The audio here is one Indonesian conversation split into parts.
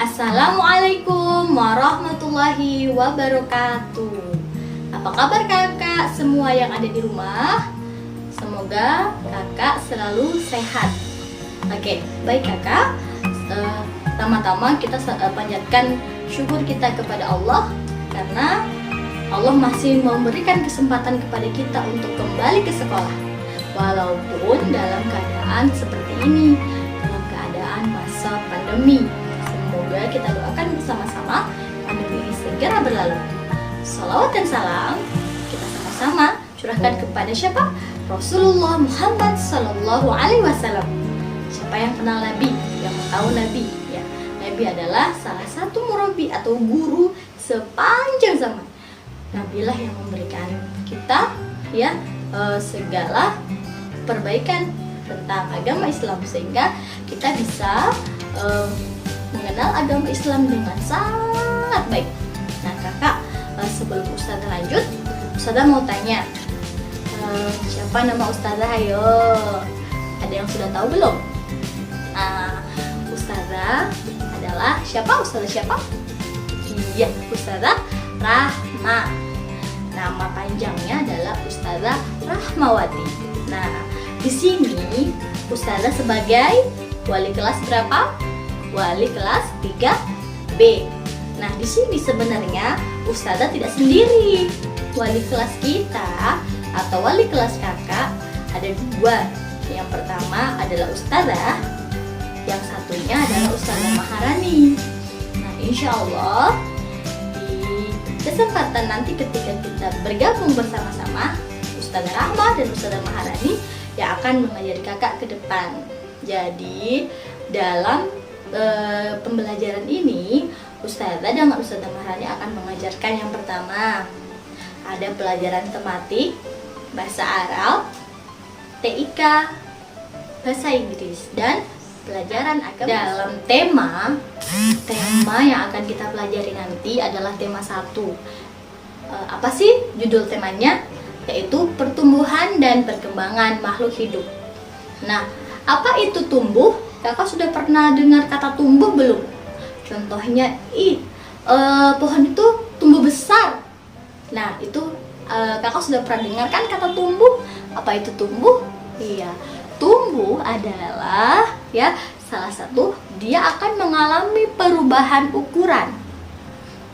Assalamualaikum warahmatullahi wabarakatuh. Apa kabar kakak semua yang ada di rumah? Semoga kakak selalu sehat. Oke, baik kakak. Pertama-tama kita panjatkan syukur kita kepada Allah karena Allah masih memberikan kesempatan kepada kita untuk kembali ke sekolah, walaupun dalam keadaan seperti ini, dalam keadaan masa pandemi. Semoga kita doakan bersama-sama pandemi ini segera berlalu. Salawat dan salam kita sama-sama curahkan kepada siapa? Rasulullah Muhammad Sallallahu Alaihi Wasallam. Siapa yang kenal Nabi, yang tahu Nabi, ya. Nabi adalah salah satu murabi atau guru sepanjang zaman. Nabilah yang memberikan kita, ya, segala perbaikan tentang agama Islam sehingga kita bisa mengenal agama Islam dengan sangat baik. Nah kakak, sebelum Ustazah lanjut, Ustazah mau tanya, siapa nama Ustazah? Ayo, ada yang sudah tahu belum? Ustazah adalah siapa? Ustazah siapa? Iya, Ustazah Rahma. Nama panjangnya adalah Ustazah Rahmawati. Nah, di sini Ustazah sebagai wali kelas berapa? Wali kelas 3B. Nah, di sini sebenarnya Ustazah tidak sendiri. Wali kelas kita atau wali kelas kakak ada dua. Yang pertama adalah Ustazah, yang satunya adalah Ustazah Maharani. Nah, insya Allah di kesempatan nanti ketika kita bergabung bersama-sama, Ustazah Rahma dan Ustazah Maharani yang akan mengajari kakak ke depan. Jadi dalam pembelajaran ini Ustazah dan Ustazah Maharani akan mengajarkan yang pertama ada pelajaran tematik, bahasa Arab, TIK, bahasa Inggris, dan pelajaran agama. Dalam tema yang akan kita pelajari nanti adalah tema 1. Apa sih judul temanya? Yaitu pertumbuhan dan perkembangan makhluk hidup. Nah, apa itu tumbuh? Kakak sudah pernah dengar kata tumbuh belum? Contohnya, pohon itu tumbuh besar. Nah, itu kakak sudah pernah dengar kan kata tumbuh? Apa itu tumbuh? Iya, tumbuh adalah ya salah satu dia akan mengalami perubahan ukuran.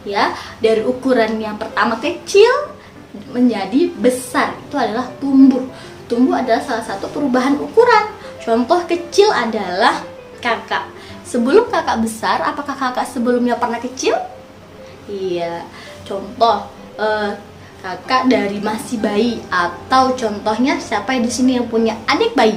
Ya, dari ukuran yang pertama kecil menjadi besar, itu adalah tumbuh. Tumbuh adalah salah satu perubahan ukuran. Contoh kecil adalah kakak. Sebelum kakak besar, apakah kakak sebelumnya pernah kecil? Iya. Contoh kakak dari masih bayi, atau contohnya siapa di sini yang punya adik bayi?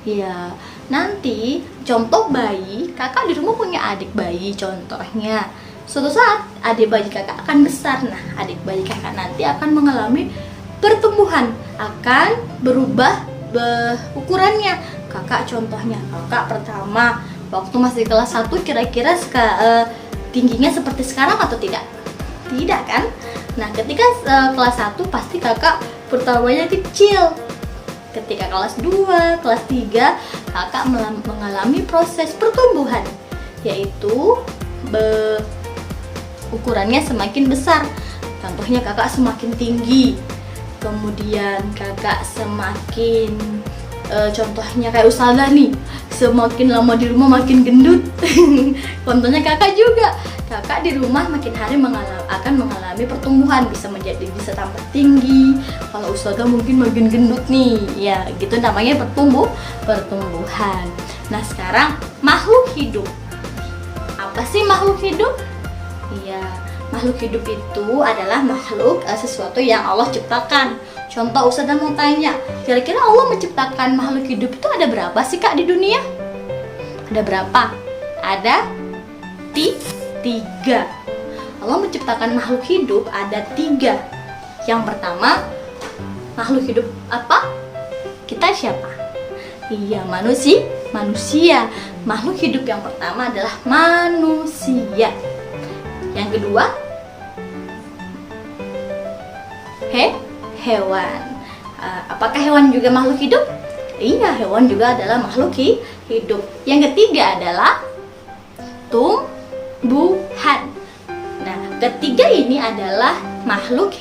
Iya. Nanti contoh bayi, kakak di rumah punya adik bayi contohnya. Suatu saat adik bayi kakak akan besar. Nah, adik bayi kakak nanti akan mengalami pertumbuhan, akan berubah ukurannya. Kakak contohnya, kakak pertama waktu masih kelas 1 kira-kira tingginya seperti sekarang atau tidak? Tidak kan? Nah, ketika kelas 1 pasti kakak pertamanya kecil. Ketika kelas 2, kelas 3 kakak mengalami proses pertumbuhan, yaitu ukurannya semakin besar. Contohnya kakak semakin tinggi, kemudian kakak semakin contohnya kayak Ustazah nih, semakin lama di rumah makin gendut. Contohnya kakak juga, kakak di rumah makin hari akan mengalami pertumbuhan, bisa tambah tinggi. Kalau Ustazah mungkin makin gendut nih, ya gitu namanya pertumbuhan. Nah, sekarang makhluk hidup. Apa sih makhluk hidup? Iya, makhluk hidup itu adalah makhluk sesuatu yang Allah ciptakan. Contoh Ustazah mau tanya, kira-kira Allah menciptakan makhluk hidup itu ada berapa sih kak di dunia? Ada berapa? Ada 3. Allah menciptakan makhluk hidup ada 3. Yang pertama, makhluk hidup apa? Kita siapa? Iya, manusia. Makhluk hidup yang pertama adalah manusia. Yang kedua, hewan. Apakah hewan juga makhluk hidup? Iya, hewan juga adalah makhluk hidup. Yang ketiga adalah tumbuhan. Nah, ketiga ini adalah makhluk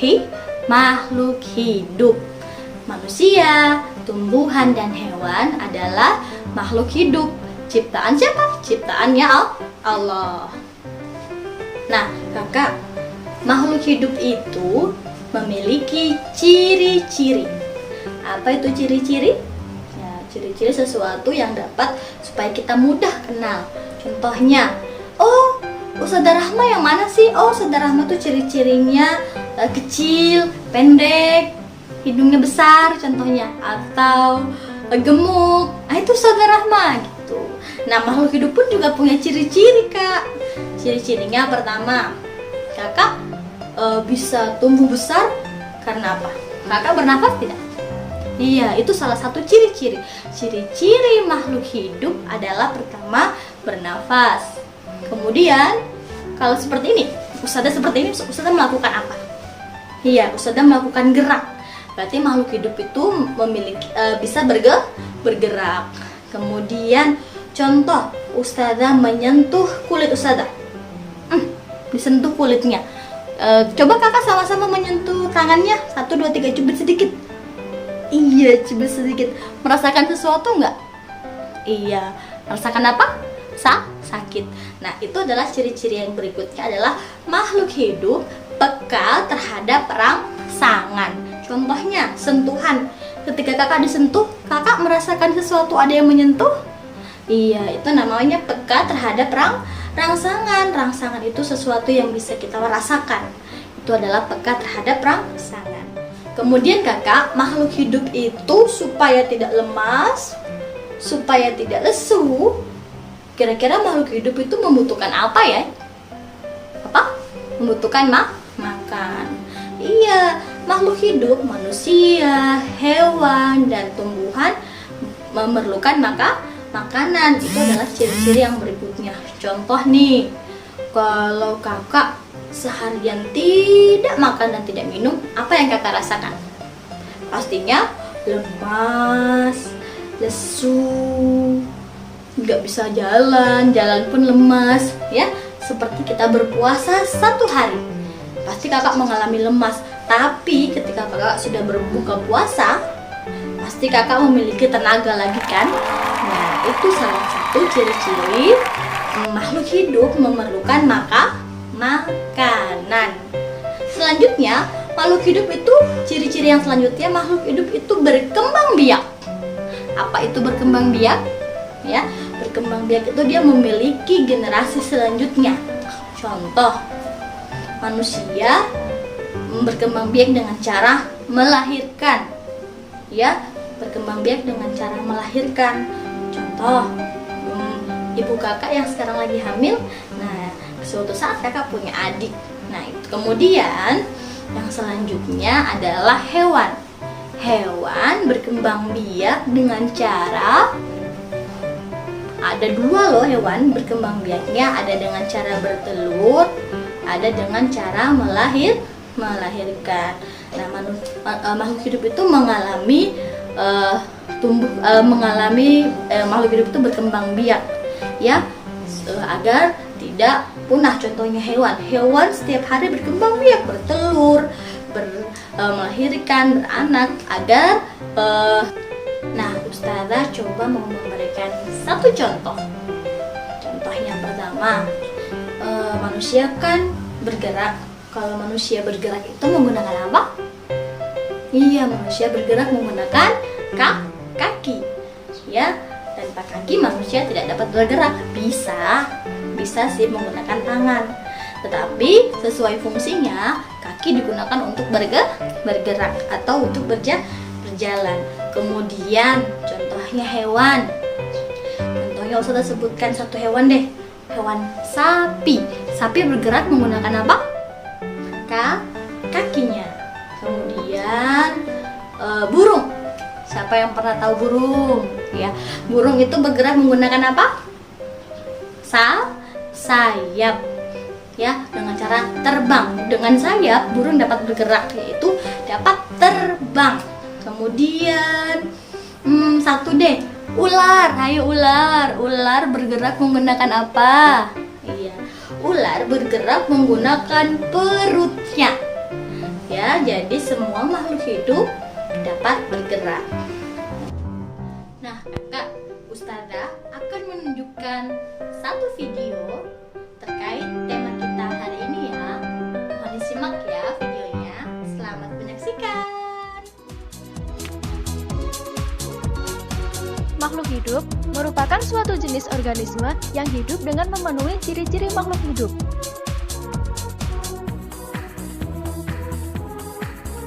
hidup. Manusia, tumbuhan, dan hewan adalah makhluk hidup. Ciptaan siapa? Ciptaannya Allah. Nah, kakak, makhluk hidup itu memiliki ciri-ciri. Apa itu ciri-ciri? Ya, ciri-ciri sesuatu yang dapat supaya kita mudah kenal. Contohnya, oh, Ustazah Rahma yang mana sih? Oh, Ustazah Rahma tuh ciri-cirinya kecil, pendek, hidungnya besar contohnya, atau gemuk. Nah, itu Ustazah Rahma gitu. Nah, makhluk hidup pun juga punya ciri-ciri, Kak. Ciri-cirinya pertama, kakak bisa tumbuh besar karena apa? Kakak bernafas tidak? Iya, itu salah satu ciri-ciri. Ciri-ciri makhluk hidup adalah pertama bernafas. Kemudian kalau seperti ini, Ustazah seperti ini, Ustazah melakukan apa? Iya, Ustazah melakukan gerak. Berarti makhluk hidup itu memiliki bisa bergerak. Kemudian contoh, Ustazah menyentuh kulit Ustazah. Disentuh kulitnya. Coba kakak sama-sama menyentuh tangannya. 1, 2, 3, cubit sedikit. Iya, cubit sedikit. Merasakan sesuatu nggak? Iya. Merasakan apa? Sakit. Nah, itu adalah ciri-ciri yang berikutnya adalah makhluk hidup peka terhadap rangsangan. Contohnya, sentuhan. Ketika kakak disentuh, kakak merasakan sesuatu ada yang menyentuh? Iya, itu namanya peka terhadap rangsangan. Rangsangan itu sesuatu yang bisa kita rasakan. Itu adalah peka terhadap rangsangan. Kemudian kakak, makhluk hidup itu supaya tidak lemas, supaya tidak lesu. Kira-kira makhluk hidup itu membutuhkan apa ya? Apa? Membutuhkan makan. Iya, makhluk hidup, manusia, hewan, dan tumbuhan memerlukan makanan. Itu adalah ciri-ciri yang berikutnya. Contoh nih, kalau kakak seharian tidak makan dan tidak minum, apa yang kakak rasakan? Pastinya lemas, lesu, nggak bisa jalan pun lemas, ya. Seperti kita berpuasa 1 hari, pasti kakak mengalami lemas. Tapi ketika kakak sudah berbuka puasa, pasti kakak memiliki tenaga lagi kan? Nah, itu salah satu ciri-ciri makhluk hidup memerlukan makanan. Selanjutnya, makhluk hidup itu ciri-ciri yang selanjutnya, makhluk hidup itu berkembang biak. Apa itu berkembang biak? Ya, berkembang biak itu dia memiliki generasi selanjutnya. Contoh, manusia berkembang biak dengan cara melahirkan. Ya, berkembang biak dengan cara melahirkan. Contoh, ibu kakak yang sekarang lagi hamil. Nah, suatu saat kakak punya adik. Nah, itu kemudian yang selanjutnya adalah hewan. Hewan berkembang biak dengan cara, ada 2 loh hewan berkembang biaknya, ada dengan cara bertelur, ada dengan cara melahirkan. Nah, makhluk hidup itu mengalami makhluk hidup itu berkembang biak, ya, agar tidak punah. Contohnya hewan setiap hari berkembang biak, bertelur, melahirkan, beranak agar nah, Ustazah coba mau memberikan satu contoh. Contoh yang pertama, manusia kan bergerak. Kalau manusia bergerak itu menggunakan apa? Iya, manusia bergerak menggunakan kaki. Ya, tanpa kaki manusia tidak dapat bergerak. Bisa sih menggunakan tangan. Tetapi sesuai fungsinya, kaki digunakan untuk bergerak atau untuk berjalan. Kemudian contohnya hewan. Contohnya Ustazah sebutkan satu hewan deh. Hewan sapi. Sapi bergerak menggunakan apa? Kakinya. Kemudian burung. Siapa yang pernah tahu burung? Ya, burung itu bergerak menggunakan apa? Sayap. Ya, dengan cara terbang. Dengan sayap burung dapat bergerak, yaitu dapat terbang. Kemudian satu deh, ular. Ayo ular bergerak menggunakan apa? Iya, ular bergerak menggunakan perutnya. Ya, jadi semua makhluk hidup dapat bergerak. Nah, kakak Ustazah akan menunjukkan satu video terkait tema kita hari ini ya. Mohon disimak ya videonya. Selamat menyaksikan. Makhluk hidup merupakan suatu jenis organisme yang hidup dengan memenuhi ciri-ciri makhluk hidup.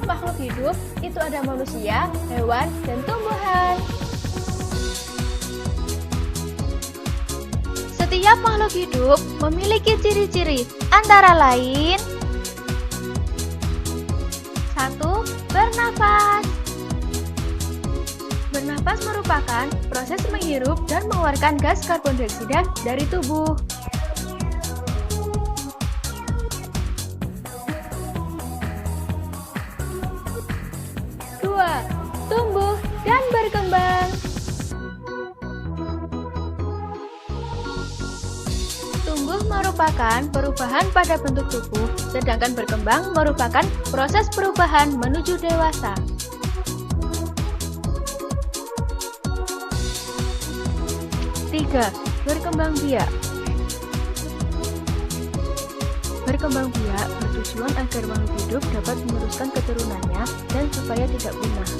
Makhluk hidup itu ada manusia, hewan, dan tumbuhan. Setiap makhluk hidup memiliki ciri-ciri antara lain: 1. Bernafas. Bernafas merupakan proses menghirup dan mengeluarkan gas karbon dioksida dari tubuh. 2. Tumbuh dan berkembang. Tumbuh merupakan perubahan pada bentuk tubuh, sedangkan berkembang merupakan proses perubahan menuju dewasa. 3. Berkembang biak. Berkembang biak bertujuan agar makhluk hidup dapat meneruskan keturunannya dan supaya tidak punah.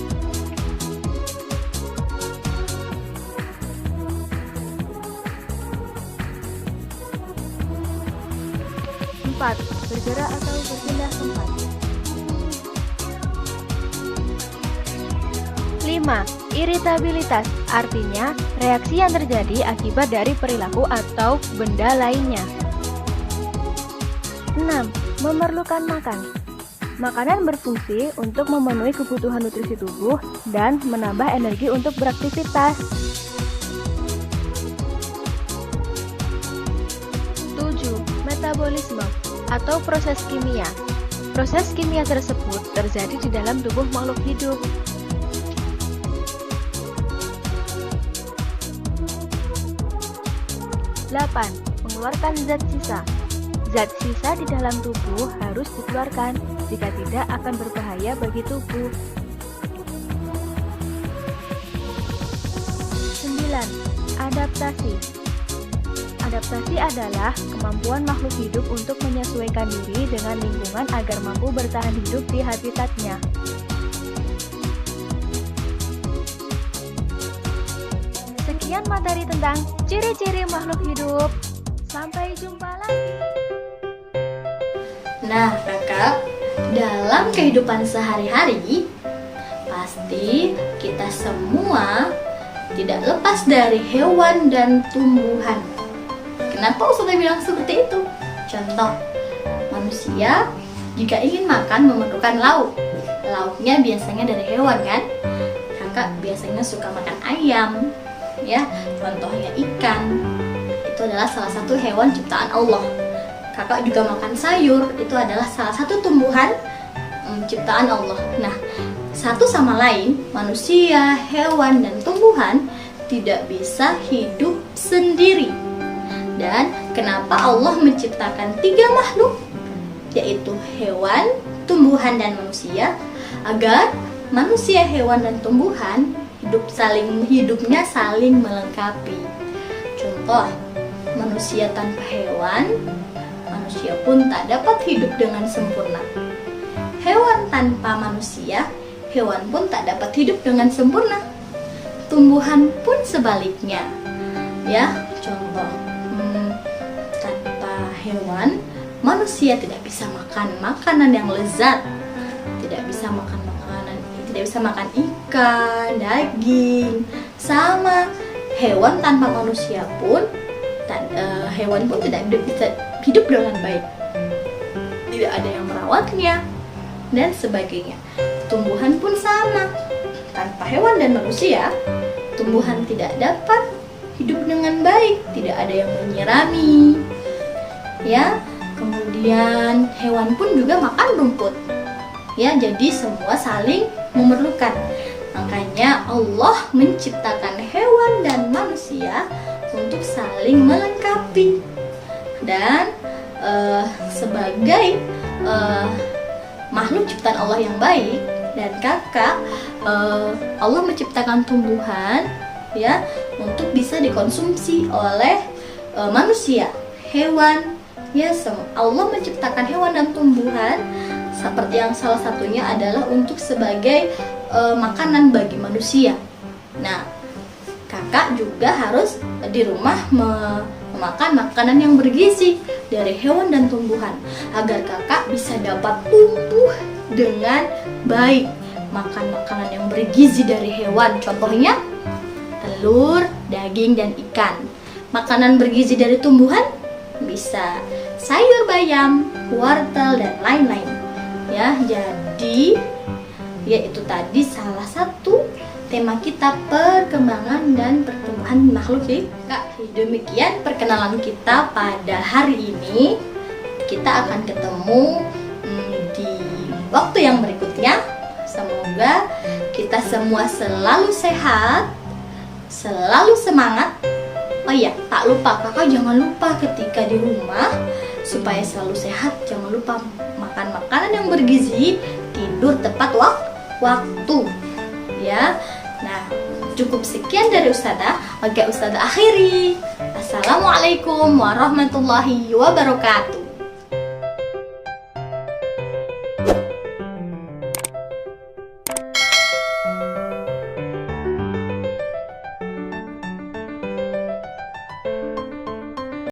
4. Bergerak atau berpindah tempat. 5. Iritabilitas, artinya reaksi yang terjadi akibat dari perilaku atau benda lainnya. 6. Memerlukan makan. Makanan berfungsi untuk memenuhi kebutuhan nutrisi tubuh dan menambah energi untuk beraktivitas. 7. Metabolisme atau proses kimia. Proses kimia tersebut terjadi di dalam tubuh makhluk hidup. 8. Mengeluarkan zat sisa. Zat sisa di dalam tubuh harus dikeluarkan, jika tidak akan berbahaya bagi tubuh. 9. Adaptasi. Adaptasi adalah kemampuan makhluk hidup untuk menyesuaikan diri dengan lingkungan agar mampu bertahan hidup di habitatnya. Sekian materi tentang ciri-ciri makhluk hidup. Sampai jumpa lagi. Nah, kakak, dalam kehidupan sehari-hari, pasti kita semua tidak lepas dari hewan dan tumbuhan. Kenapa Ustazah bilang seperti itu? Contoh, manusia jika ingin makan memerlukan lauk. Lauknya biasanya dari hewan kan? Kakak biasanya suka makan ayam, ya. Contohnya ikan. Itu adalah salah satu hewan ciptaan Allah. Kakak juga makan sayur, itu adalah salah satu tumbuhan ciptaan Allah. Nah, satu sama lain, manusia, hewan, dan tumbuhan tidak bisa hidup sendiri. Dan kenapa Allah menciptakan 3 makhluk, yaitu hewan, tumbuhan, dan manusia, agar manusia, hewan, dan tumbuhan hidupnya saling melengkapi. Contoh, manusia tanpa hewan, manusia pun tak dapat hidup dengan sempurna. Hewan tanpa manusia, hewan pun tak dapat hidup dengan sempurna. Tumbuhan pun sebaliknya. Ya, contoh, tanpa hewan, manusia tidak bisa makan makanan yang lezat, tidak bisa makan ikan, daging. Sama hewan tanpa manusia pun, hewan pun tidak bisa hidup dengan baik. Tidak ada yang merawatnya dan sebagainya. Tumbuhan pun sama. Tanpa hewan dan manusia, tumbuhan tidak dapat hidup dengan baik, tidak ada yang menyirami. Ya, kemudian hewan pun juga makan rumput. Ya, jadi semua saling memerlukan. Makanya Allah menciptakan hewan dan manusia untuk saling melengkapi. Dan sebagai makhluk ciptaan Allah yang baik dan kakak, Allah menciptakan tumbuhan ya untuk bisa dikonsumsi oleh manusia, hewan ya. Allah menciptakan hewan dan tumbuhan seperti yang salah satunya adalah untuk sebagai makanan bagi manusia. Nah, kakak juga harus di rumah memakan makanan yang bergizi dari hewan dan tumbuhan agar kakak bisa dapat tumbuh dengan baik. Makan makanan yang bergizi dari hewan, contohnya telur, daging, dan ikan. Makanan bergizi dari tumbuhan bisa sayur bayam, wortel, dan lain-lain. Ya, jadi yaitu tadi salah satu tema kita, perkembangan dan pertumbuhan makhluk hidup. Demikian perkenalan kita pada hari ini. Kita akan ketemu di waktu yang berikutnya. Semoga kita semua selalu sehat, selalu semangat. Oh iya, tak lupa kakak jangan lupa ketika di rumah supaya selalu sehat, jangan lupa makan makanan yang bergizi, tidur tepat waktu ya. Nah, cukup sekian dari Ustazah. Oke, Ustazah akhiri. Assalamualaikum warahmatullahi wabarakatuh.